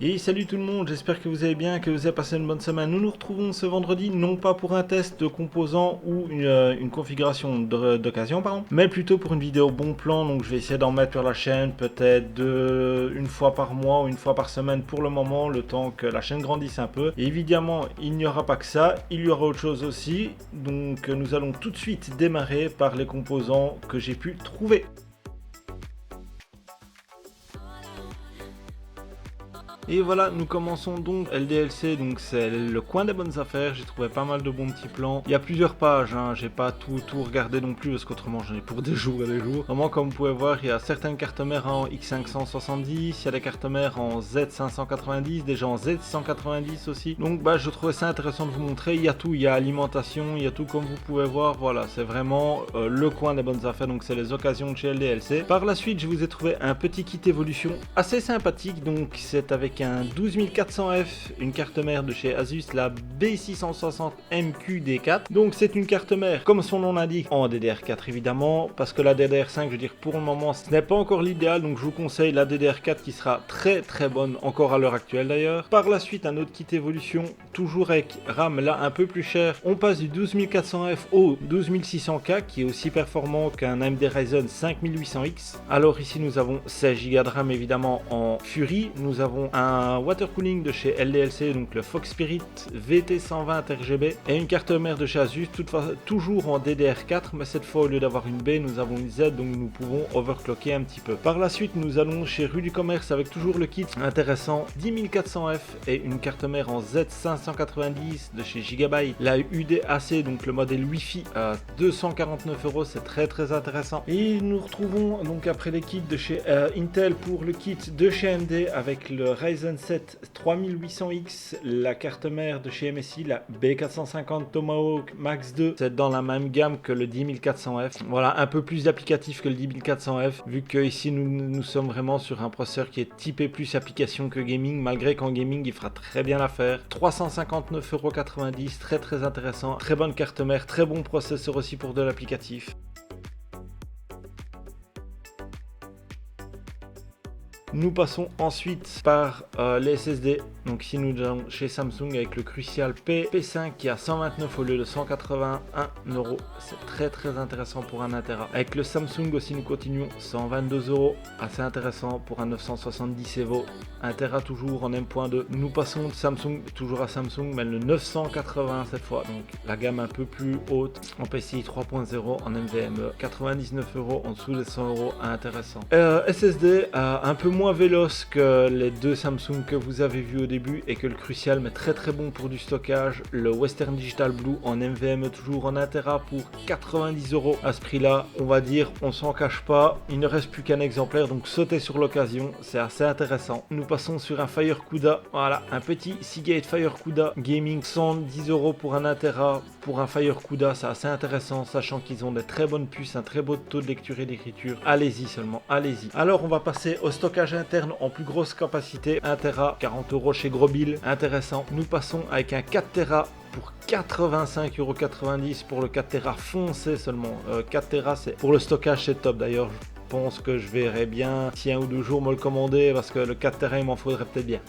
Et salut tout le monde, j'espère que vous allez bien, que vous avez passé une bonne semaine. Nous nous retrouvons ce vendredi, non pas pour un test de composants ou une configuration d'occasion, pardon, mais plutôt pour une vidéo bon plan. Donc je vais essayer d'en mettre sur la chaîne peut-être une fois par mois ou une fois par semaine pour le moment, le temps que la chaîne grandisse un peu. Et évidemment, il n'y aura pas que ça, il y aura autre chose aussi. Donc nous allons tout de suite démarrer par les composants que j'ai pu trouver. Et voilà, nous commençons donc LDLC, donc c'est le coin des bonnes affaires. J'ai trouvé pas mal de bons petits plans. Il y a plusieurs pages, hein. J'ai pas tout regardé non plus parce qu'autrement j'en ai pour des jours et des jours. Vraiment, comme vous pouvez voir, il y a certaines cartes mères en X570, il y a des cartes mères en Z590, déjà en Z190 aussi. Donc je trouvais ça intéressant de vous montrer. Il y a tout, il y a alimentation, il y a tout comme vous pouvez voir. Voilà, c'est vraiment le coin des bonnes affaires, donc c'est les occasions de chez LDLC. Par la suite, je vous ai trouvé un petit kit évolution assez sympathique, donc c'est avec un 12400F, une carte mère de chez Asus, la B660MQD4. Donc c'est une carte mère, comme son nom l'indique, en DDR4 évidemment, parce que la DDR5, je veux dire, pour le moment, ce n'est pas encore l'idéal, donc je vous conseille la DDR4 qui sera très bonne, encore à l'heure actuelle d'ailleurs. Par la suite, un autre kit évolution, toujours avec RAM là un peu plus cher. On passe du 12400F au 12600K, qui est aussi performant qu'un AMD Ryzen 5800X. Alors ici, nous avons 16Go de RAM évidemment en Fury, nous avons un water cooling de chez LDLC, donc le Fox Spirit VT120 RGB, et une carte mère de chez Asus, toujours en DDR4, mais cette fois au lieu d'avoir une B, nous avons une Z, donc nous pouvons overclocker un petit peu. Par la suite, nous allons chez Rue du Commerce avec toujours le kit intéressant 10400F et une carte mère en Z590 de chez Gigabyte, la UDAC, donc le modèle Wi-Fi à 249€, c'est très intéressant. Et nous retrouvons donc après les kits de chez Intel pour le kit de chez AMD avec le Ryzen 7 3800X, la carte mère de chez MSI, la B450 Tomahawk Max 2, c'est dans la même gamme que le 10400F. Voilà, un peu plus applicatif que le 10400F, vu que ici nous sommes vraiment sur un processeur qui est typé plus application que gaming, malgré qu'en gaming il fera très bien l'affaire. 359,90€, très intéressant, très bonne carte mère, très bon processeur aussi pour de l'applicatif. Nous passons ensuite par les SSD. Donc ici nous allons chez Samsung avec le Crucial P5 qui est à 129 au lieu de 181€. C'est très intéressant pour un 1TB. Avec le Samsung aussi nous continuons 122€. Assez intéressant pour un 970 Evo. 1TB toujours en M.2. Nous passons de Samsung toujours à Samsung mais le 980 cette fois. Donc la gamme un peu plus haute en PCI 3.0 en NVMe. 99€ en dessous des 100€. Intéressant. SSD un peu moins véloce que les deux Samsung que vous avez vu au début et que le Crucial, mais très bon pour du stockage. Le Western Digital Blue en NVMe toujours en 1TB pour 90€. À ce prix là, on va dire, on s'en cache pas, il ne reste plus qu'un exemplaire, donc sautez sur l'occasion, c'est assez intéressant. Nous passons sur un Fire CUDA, voilà, un petit Seagate Fire CUDA Gaming, 110€ pour un 1TB. Pour un Fire CUDA, c'est assez intéressant, sachant qu'ils ont des très bonnes puces, un très beau taux de lecture et d'écriture. Allez-y seulement, allez-y. Alors on va passer au stockage interne en plus grosse capacité, 1TB, 40€ chez Grobil, intéressant. Nous passons avec un 4TB pour 85,90€ pour le 4TB foncé seulement. 4TB, c'est pour le stockage, c'est top. D'ailleurs, je pense que je verrai bien si un ou deux jours me le commander parce que le 4TB il m'en faudrait peut-être bien.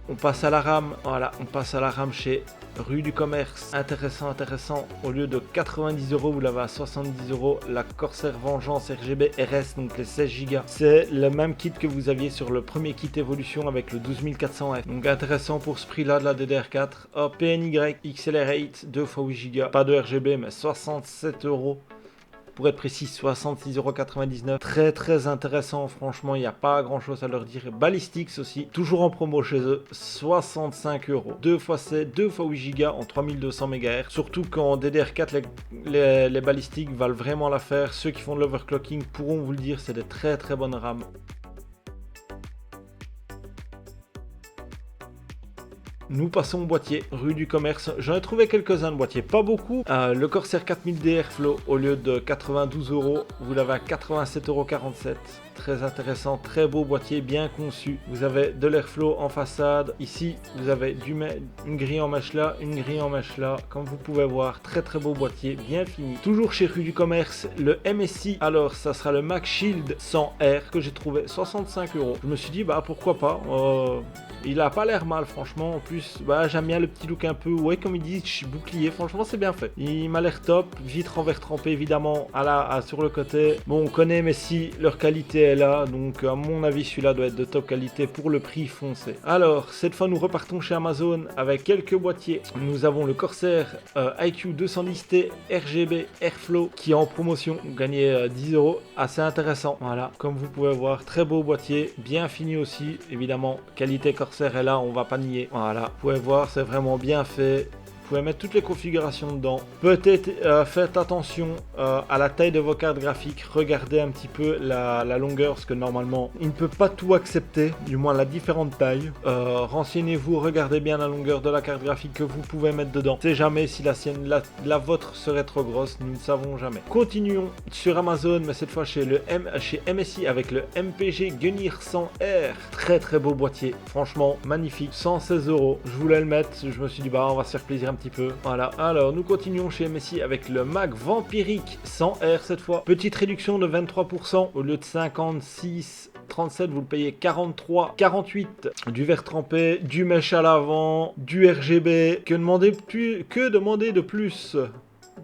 On passe à la RAM, voilà, on passe à la RAM chez Rue du Commerce. Intéressant. Au lieu de 90€, vous l'avez à 70€. La Corsair Vengeance RGB RS, donc les 16Go. C'est le même kit que vous aviez sur le premier kit évolution avec le 12400F. Donc intéressant pour ce prix-là de la DDR4. Oh, PNY Accelerate 2 x 8Go. Pas de RGB, mais 67€. Pour être précis, 66,99€. Très intéressant, franchement, il n'y a pas grand chose à leur dire. Ballistics aussi, toujours en promo chez eux, 65€. 2 x 7, 2 x 8Go en 3200 MHz. Surtout qu'en DDR4, les Ballistics valent vraiment l'affaire. Ceux qui font de l'overclocking pourront vous le dire, c'est des très bonnes RAM. Nous passons au boîtier, rue du commerce. J'en ai trouvé quelques-uns de boîtiers, pas beaucoup. Le Corsair 4000 D Airflow, au lieu de 92 €, vous l'avez à 87,47 €. Très intéressant, très beau boîtier, bien conçu. Vous avez de l'airflow en façade. Ici, vous avez une grille en mèche là, une grille en mèche là. Comme vous pouvez voir, très très beau boîtier, bien fini. Toujours chez Rue du Commerce, le MSI. Alors, ça sera le Mac Shield 100R que j'ai trouvé 65 €. Je me suis dit, bah pourquoi pas. Il a pas l'air mal, franchement. En plus, bah j'aime bien le petit look un peu, ouais, comme ils disent, bouclier. Franchement, c'est bien fait. Il m'a l'air top. Vitre en verre trempé, évidemment, sur le côté. Bon, on connaît Messi, leur qualité est là. Donc, à mon avis, celui-là doit être de top qualité pour le prix foncé. Alors, cette fois, nous repartons chez Amazon avec quelques boîtiers. Nous avons le Corsair IQ 210T RGB Airflow qui est en promotion. Vous gagnez 10 €. Assez intéressant. Voilà, comme vous pouvez voir, très beau boîtier. Bien fini aussi. Évidemment, qualité Corsair est là, on va pas nier. Voilà, vous pouvez voir, c'est vraiment bien fait. Vous pouvez mettre toutes les configurations dedans. Peut-être faites attention à la taille de vos cartes graphiques. Regardez un petit peu la longueur, parce que normalement, il ne peut pas tout accepter, du moins la différente taille. Renseignez-vous, regardez bien la longueur de la carte graphique que vous pouvez mettre dedans. C'est jamais si la sienne, la vôtre serait trop grosse, nous ne savons jamais. Continuons sur Amazon, mais cette fois chez MSI avec le MPG Gunnir 100R. Très très beau boîtier, franchement magnifique. 116 €. Je voulais le mettre, je me suis dit bah on va se faire plaisir un petit peu. Voilà, alors nous continuons chez MSI avec le Mac Vampiric 100R cette fois. Petite réduction de 23%, au lieu de 56,37, vous le payez 43,48. Du verre trempé, du mesh à l'avant, du RGB. Que demander de plus?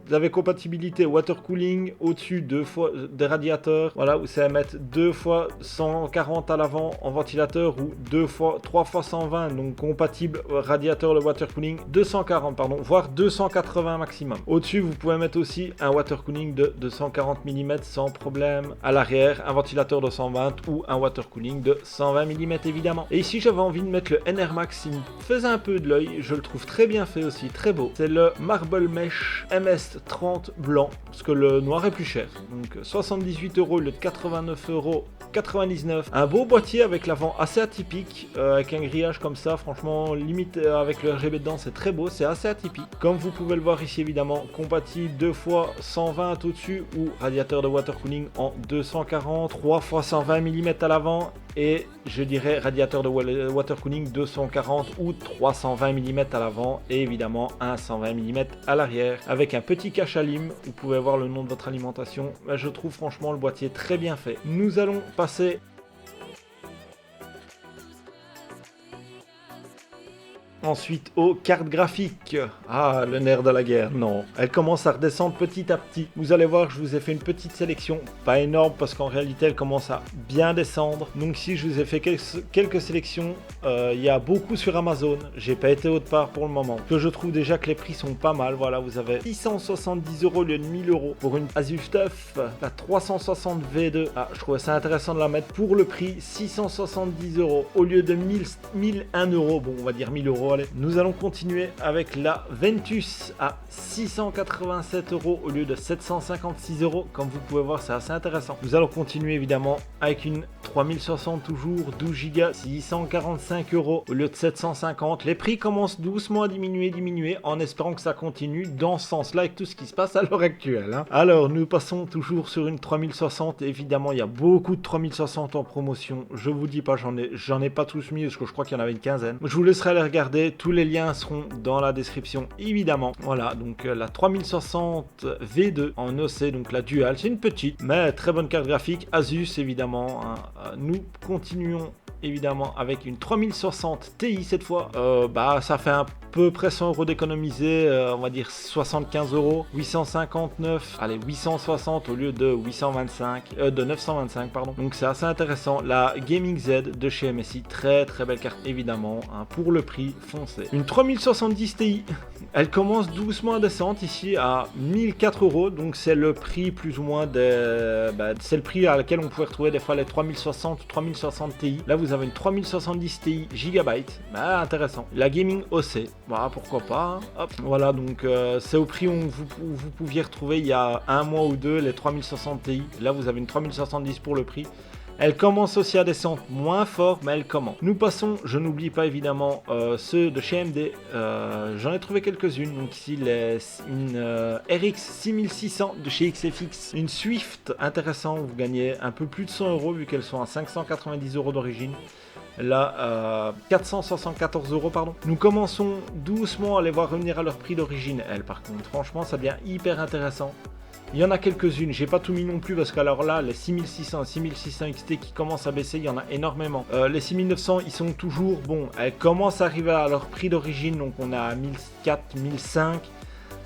Vous avez compatibilité water cooling au-dessus, 2 fois des radiateurs. Voilà, vous savez mettre 2 fois 140 à l'avant en ventilateur ou 3 fois 120, donc compatible radiateur, le water cooling 240 pardon, voire 280 maximum. Au-dessus, vous pouvez mettre aussi un water cooling de 240 mm sans problème. À l'arrière, un ventilateur de 120 ou un water cooling de 120 mm évidemment. Et ici, j'avais envie de mettre le NR Max, il me faisait un peu de l'œil, je le trouve très bien fait aussi, très beau. C'est le Marble Mesh MS30 blanc, parce que le noir est plus cher. Donc 78 €, le de 89,99 €. Un beau boîtier avec l'avant assez atypique, avec un grillage comme ça, franchement, limite avec le RGB dedans, c'est très beau, c'est assez atypique. Comme vous pouvez le voir ici, évidemment, compatible 2 fois 120 au-dessus ou radiateur de water cooling en 240, 3 fois 120 mm à l'avant. Et je dirais radiateur de water cooling 240 ou 320 mm à l'avant et évidemment un 120 mm à l'arrière avec un petit cache à lime. Vous pouvez voir le nom de votre alimentation. Je trouve franchement le boîtier très bien fait. Nous allons passer ensuite aux cartes graphiques. Ah, le nerf de la guerre, non. Elle commence à redescendre petit à petit. Vous allez voir, je vous ai fait une petite sélection. Pas énorme parce qu'en réalité, elle commence à bien descendre. Donc ici, je vous ai fait quelques sélections. Il y a beaucoup sur Amazon. J'ai pas été autre part pour le moment. Que je trouve déjà que les prix sont pas mal. Voilà, vous avez 670 € au lieu de 1000 € pour une Asus TUF. La 360 V2. Ah, je trouvais ça intéressant de la mettre pour le prix. 670 € au lieu de 1001 €. Bon, on va dire 1000 €. Allez. Nous allons continuer avec la Ventus à 687 € au lieu de 756 €. Comme vous pouvez voir, c'est assez intéressant. Nous allons continuer évidemment avec une 3060 toujours, 12 Go, 645 € au lieu de 750. Les prix commencent doucement à diminuer en espérant que ça continue dans ce sens-là avec tout ce qui se passe à l'heure actuelle. Hein. Alors, nous passons toujours sur une 3060. Évidemment, il y a beaucoup de 3060 en promotion. Je vous dis pas, j'en ai pas tous mis parce que je crois qu'il y en avait une quinzaine. Je vous laisserai aller regarder. Tous les liens seront dans la description évidemment. Voilà, donc la 3060 V2 en OC, donc la Dual, c'est une petite mais très bonne carte graphique. Asus évidemment. Hein. Nous continuons évidemment avec une 3060 Ti cette fois. Ça fait à peu près 100 € d'économiser, on va dire 75 €, 859, allez 860 au lieu de 925 pardon. Donc c'est assez intéressant. La Gaming Z de chez MSI, très très belle carte évidemment, hein, pour le prix foncé. Une 3070 Ti, elle commence doucement à descendre ici à 1004 €, donc c'est le prix plus ou moins c'est le prix à laquelle on pouvait retrouver des fois les 3060 Ti. Là vous avez une 3070 Ti Gigabyte, intéressant. La Gaming OC, voilà, pourquoi pas. Hop, voilà, donc c'est au prix où vous pouviez retrouver il y a un mois ou deux les 3060 Ti. Là vous avez une 3070 pour le prix. Elle commence aussi à descendre moins fort, mais elle commence. Nous passons, je n'oublie pas évidemment ceux de chez AMD. J'en ai trouvé quelques-unes. Donc ici, une RX 6600 de chez XFX. Une Swift intéressant, vous gagnez un peu plus de 100 € vu qu'elles sont à 590 € d'origine. Là, 474 € pardon. Nous commençons doucement à les voir revenir à leur prix d'origine. Elles par contre, franchement, ça devient hyper intéressant. Il y en a quelques-unes, j'ai pas tout mis non plus parce qu'alors là, les 6600 et 6600 XT qui commencent à baisser, il y en a énormément. Les 6900, ils sont toujours, bon, elles commencent à arriver à leur prix d'origine, donc on a à 1004, 1005.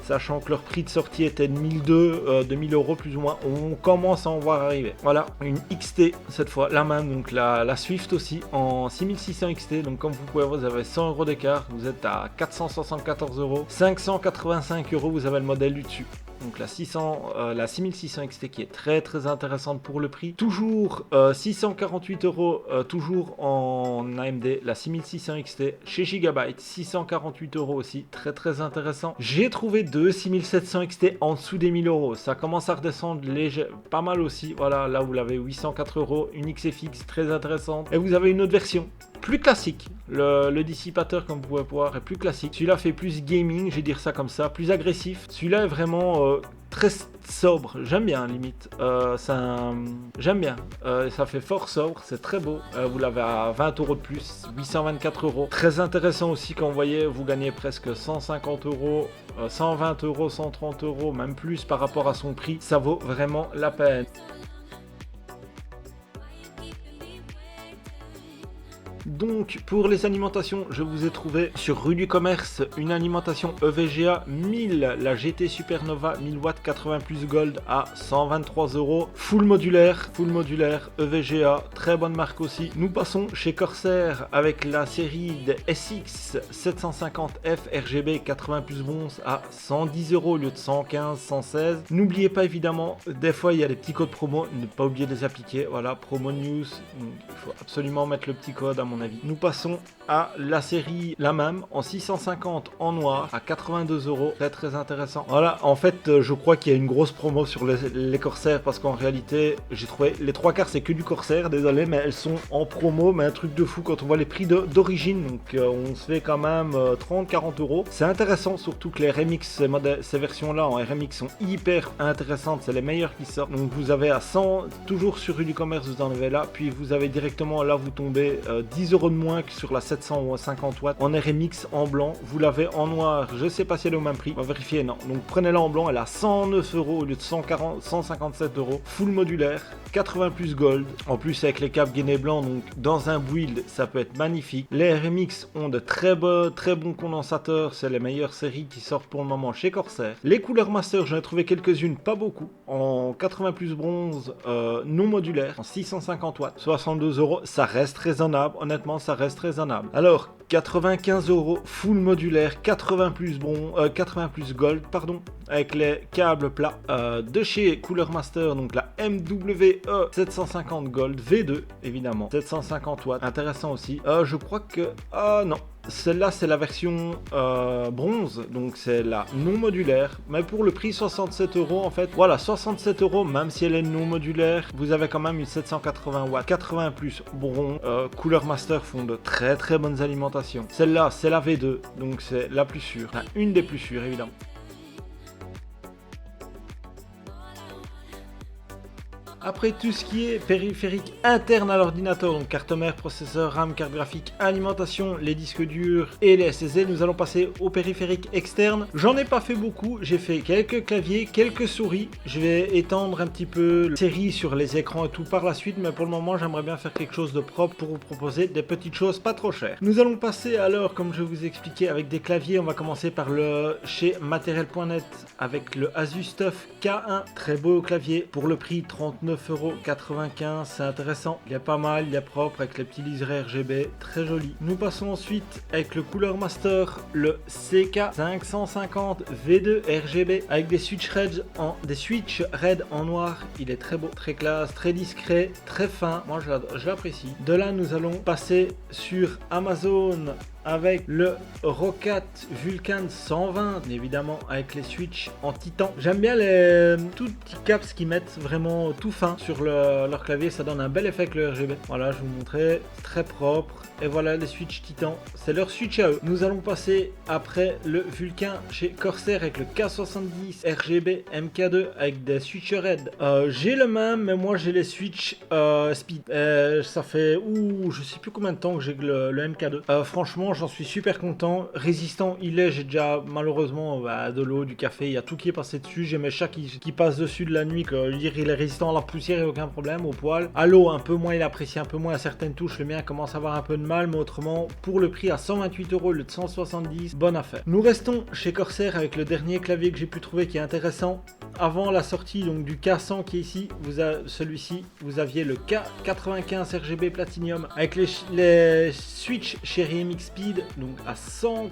Sachant que leur prix de sortie était de 2000 € plus ou moins, on commence à en voir arriver. Voilà, une XT cette fois, la même, donc la Swift aussi en 6600 XT. Donc comme vous pouvez voir, vous avez 100 € d'écart, vous êtes à 474 €, 585 €, vous avez le modèle du dessus. Donc la 6600 XT qui est très intéressante pour le prix. Toujours 648 €, toujours en AMD, la 6600 XT chez Gigabyte, 648 € aussi, très intéressant. J'ai trouvé deux 6700 XT en dessous des 1000 €, ça commence à redescendre léger, pas mal aussi. Voilà, là vous l'avez 804 €, une XFX très intéressante. Et vous avez une autre version plus classique, le dissipateur comme vous pouvez voir est plus classique. Celui-là fait plus gaming, je vais dire ça comme ça, plus agressif. Celui-là est vraiment très sobre, j'aime bien limite, j'aime bien, ça fait fort sobre, c'est très beau. Vous l'avez à 20 € de plus, 824 €. Très intéressant aussi quand vous voyez, vous gagnez presque 150 €, 120 €, 130 €, même plus par rapport à son prix, ça vaut vraiment la peine. Donc pour les alimentations, je vous ai trouvé sur rue du Commerce une alimentation EVGA 1000, la GT Supernova 1000 watts 80 plus Gold à 123 €, full modulaire EVGA, très bonne marque aussi. Nous passons chez Corsair avec la série des SX 750F RGB 80 plus bronze à 110 € au lieu de 115, 116. N'oubliez pas évidemment, des fois il y a des petits codes promo, ne pas oublier de les appliquer. Voilà, promo news, donc, il faut absolument mettre le petit code à mon avis. Nous passons à la série la même en 650 en noir à 82 €, très intéressant. Voilà, en fait je crois qu'il y a une grosse promo sur les Corsair parce qu'en réalité j'ai trouvé les trois quarts c'est que du Corsair, désolé, mais elles sont en promo, mais un truc de fou quand on voit les prix d'origine, donc on se fait quand même 30-40 €. C'est intéressant, surtout que les RMX, ces versions là en RMX sont hyper intéressantes, c'est les meilleures qui sortent. Donc vous avez à 100, toujours sur rue du Commerce vous en avez là, puis vous avez directement là vous tombez 10 € de moins que sur la 700 ou 50 watts en RMX en blanc. Vous l'avez en noir, je sais pas si elle est au même prix, on va vérifier, non. Donc prenez-la en blanc, elle a 109 € au lieu de 157 €, full modulaire, 80 plus Gold, en plus avec les câbles gainé blanc, donc dans un build ça peut être magnifique. Les RMX ont de très bons condensateurs, c'est les meilleures séries qui sortent pour le moment chez Corsair. Les couleurs master, j'en ai trouvé quelques-unes, pas beaucoup, en 80 plus bronze non modulaire, en 650 watts, 62 €, ça reste raisonnable, honnêtement ça reste raisonnable. Alors 95 € full modulaire, 80 plus gold pardon, avec les câbles plats de chez Cooler Master, donc la MWE 750 Gold V2 évidemment, 750 watts, intéressant aussi. Je crois que non, celle-là c'est la version bronze, donc c'est la non modulaire, mais pour le prix 67 € en fait. Voilà, 67 €, même si elle est non modulaire, vous avez quand même une 780 watts, 80 plus bronze. Cooler Master font de très bonnes alimentations. Celle-là c'est la V2, donc c'est la plus sûre, enfin, une des plus sûres évidemment. Après tout ce qui est périphérique interne à l'ordinateur, donc carte mère, processeur, RAM, carte graphique, alimentation, les disques durs et les SSD, nous allons passer au périphérique externe. J'en ai pas fait beaucoup, j'ai fait quelques claviers, quelques souris. Je vais étendre un petit peu la série sur les écrans et tout par la suite, mais pour le moment j'aimerais bien faire quelque chose de propre pour vous proposer des petites choses pas trop chères. Nous allons passer alors, comme je vous ai expliqué, avec des claviers. On va commencer par le chez Material.net avec le Asus TUF K1, très beau clavier pour le prix 39,95 €, c'est intéressant, il est pas mal, il est propre avec les petits liserés RGB, très joli. Nous passons ensuite avec le Cooler Master, le CK550 V2 RGB avec des switch red en noir, il est très beau, très classe, très discret, très fin, moi je l'apprécie. De là nous allons passer sur Amazon avec le Roccat Vulcan 120, évidemment avec les switches en titan. J'aime bien les tout petits caps qu'ils mettent vraiment tout fin sur leur clavier, ça donne un bel effet avec le RGB. Voilà, je vais vous montrer, très propre. Et voilà les switches titan, c'est leur switch à eux. Nous allons passer après le Vulcan chez Corsair avec le K70 RGB MK2 avec des switches Red. J'ai le même, mais moi j'ai les switches Speed. Ça fait je sais plus combien de temps que j'ai le MK2. Franchement, j'en suis super content. Résistant, il est. J'ai déjà malheureusement de l'eau, du café, il y a tout qui est passé dessus. J'ai mes chats qui passent dessus de la nuit. Je veux dire, il est résistant à la poussière, il n'y a aucun problème. Au poil, à l'eau, un peu moins, il apprécie un peu moins certaines touches. Le mien commence à avoir un peu de mal, mais autrement, pour le prix à 128 €, le de 170, bonne affaire. Nous restons chez Corsair avec le dernier clavier que j'ai pu trouver qui est intéressant. Avant la sortie donc du K100 qui est ici, celui-ci, vous aviez le K95 RGB Platinum avec les switch Cherry MX Speed, donc à 149,99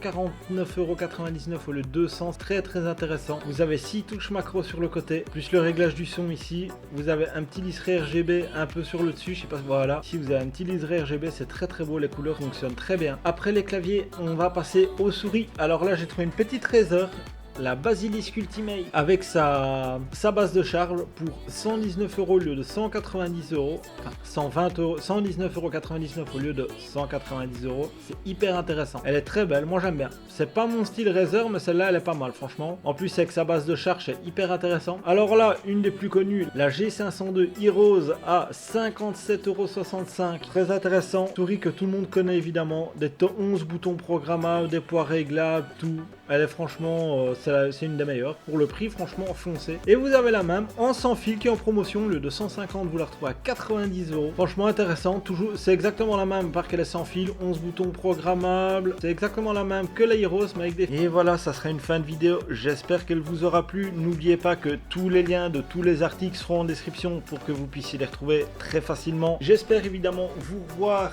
€ au lieu de 200, très intéressant. Vous avez 6 touches macro sur le côté, plus le réglage du son ici. Vous avez un petit liseré RGB un peu sur le dessus, je sais pas, voilà. Ici vous avez un petit liseré RGB, c'est très beau, les couleurs fonctionnent très bien. Après les claviers, on va passer aux souris. Alors là, j'ai trouvé une petite Razer, la Basilisk Ultimate avec sa base de charge pour 119 € au lieu de 190 €, enfin 120 €, 119,99 € au lieu de 190 €. C'est hyper intéressant. Elle est très belle, moi j'aime bien. C'est pas mon style Razer, mais celle-là elle est pas mal franchement. En plus avec sa base de charge, c'est hyper intéressant. Alors là, une des plus connues, la G502 Heroes à 57,65 €. Très intéressant. Souris que tout le monde connaît évidemment. Des 11 boutons programmables, des poids réglables, tout. Elle est franchement, c'est une des meilleures. Pour le prix, franchement, foncé. Et vous avez la même en sans fil qui est en promotion. Le 250, vous la retrouvez à 90 €. Franchement intéressant. Toujours, c'est exactement la même, par qu'elle est sans fil. 11 boutons programmables. C'est exactement la même que la Heroes, mais avec des... Et voilà, ça sera une fin de vidéo. J'espère qu'elle vous aura plu. N'oubliez pas que tous les liens de tous les articles seront en description pour que vous puissiez les retrouver très facilement. J'espère évidemment vous revoir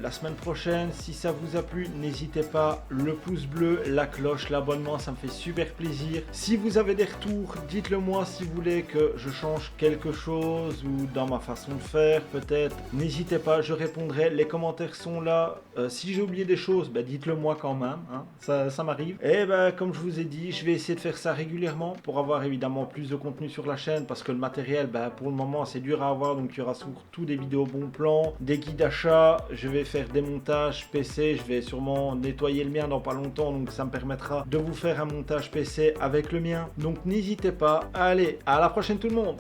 la semaine prochaine. Si ça vous a plu, n'hésitez pas, le pouce bleu, la cloche, l'abonnement, ça me fait super plaisir. Si vous avez des retours, dites-le moi si vous voulez que je change quelque chose ou dans ma façon de faire peut-être. N'hésitez pas, je répondrai, les commentaires sont là. Si j'ai oublié des choses, dites-le moi quand même, hein. Ça m'arrive. Et comme je vous ai dit, je vais essayer de faire ça régulièrement pour avoir évidemment plus de contenu sur la chaîne, parce que le matériel, pour le moment c'est dur à avoir, donc il y aura surtout des vidéos bon plan, des guides d'achat. Je vais faire des montages PC, je vais sûrement nettoyer le mien dans pas longtemps, donc ça me permettra de vous faire un montage PC avec le mien. Donc n'hésitez pas. Allez, à la prochaine tout le monde.